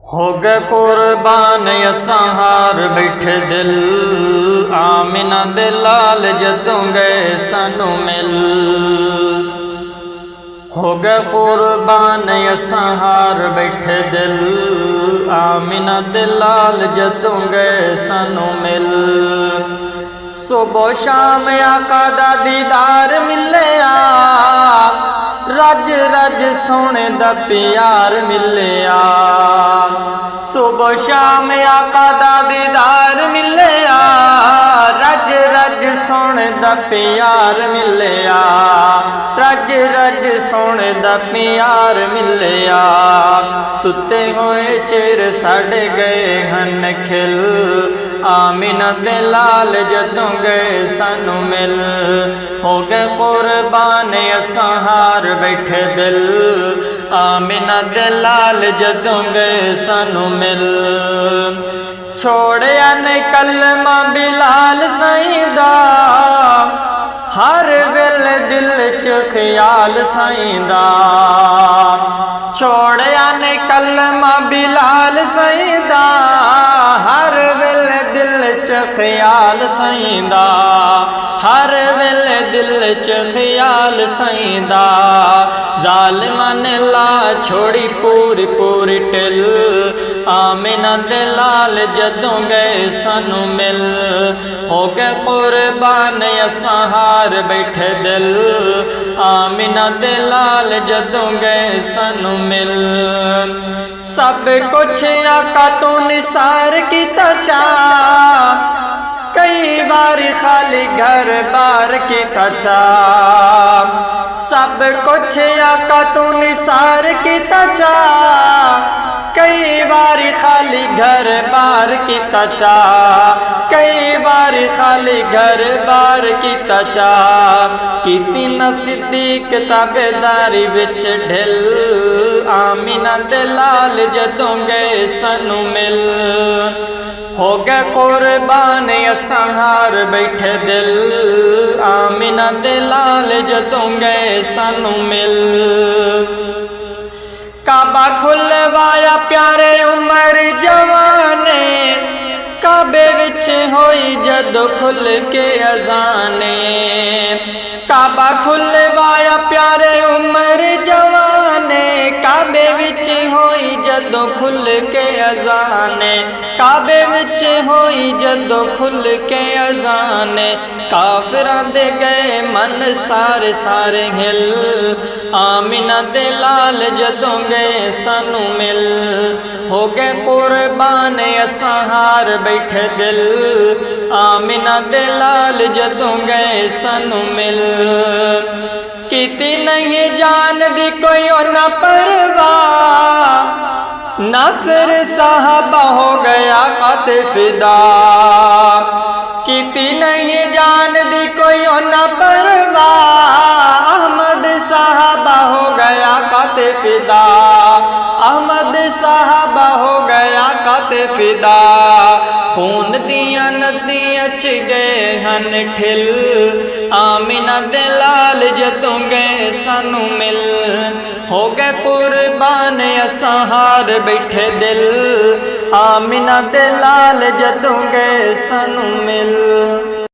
हो गए कुर्बान असां हार बैठे दिल, आमिना दे लाल जदों गए सानू मिल। हो गए कुर्बान असां हार बैठे दिल, आमिना दे लाल जदों गए सानू मिल। सुबह शाम आका दा दीदार मिलिया, रज रज सोने दा प्यार मिलिया। सुबह शाम आका दा दीदार मिलिया, रज रज सोने दा प्यार मिलिया। रज रज सोने दा प्यार मिलिया। सुते होए चेर साढ़े गए हन खिल, आमिना दे लाल जदों गए सानू मिल। हो गए कुर्बान असां हार बैठे दिल, आमिना दे लाल जदों गए सानू मिल। छोड़िया ने कलमा बिलाल साईं दा, हर वेले दिल च ख्याल साईं दा। छोड़िया ने कलमा बिलाल साईं दा, हर वेले दिल च ख्याल साईं दा। हर वेले दिल च ख्याल साईं दा। जालिमां ने ला छोड़ी पूरी पूरी टिल, आमिना दे लाल जदों गए सानू मिल। हो गए कुर्बान असां हार बैठे दिल, आमिना दे लाल जदों गए सानू मिल। सब कुछ आका तू निसार कीता चा, कई बार खाली घर बार कीता चा। सब कुछ आका तू निसार कीता चा, कई बार खाली घर बार कीता चा। कई बार खाली घर बार कीता चा। कीती ना सिद्दीक ताबेदारी विच ढिल, आमिना दे लाल जदों गए सानू मिल। हो गए कुर्बान असां हार बैठे दिल, आमिना दे लाल जदों गए सानू मिल। काबा खुलवाया प्यारे उमर जवाने, काबे विच होई जदों खुल के अजाने। काबा खुलवाया प्यारे उमर जवाने, काबे विच होई जदों खुल के अजाने। काबे विच होई जदों खुल के अजाने। काफिरां दे गए मन सारे सारे हिल, आमिना दे लाल जदों गए सानू मिल। हो गए कुर्बान असां हार बैठे दिल, आमिना दे लाल जदों गए सानू मिल। कीती नहीं जान दी कोई ना परवाह, नासिर साहबा हो गया काते फिदा। कीती नहीं जान दी कोई ना परवाह, अहमद साहबा हो गया काते फिदा। अहमद साहबा हो गया काते फिदा। खून दियां नदियां च गए हन ठिल, आमिना दे लाल जदों गए सानू मिल। हो गए कुर्बान असां हार बैठे दिल, आमिना दे लाल जदों गए सानू मिल।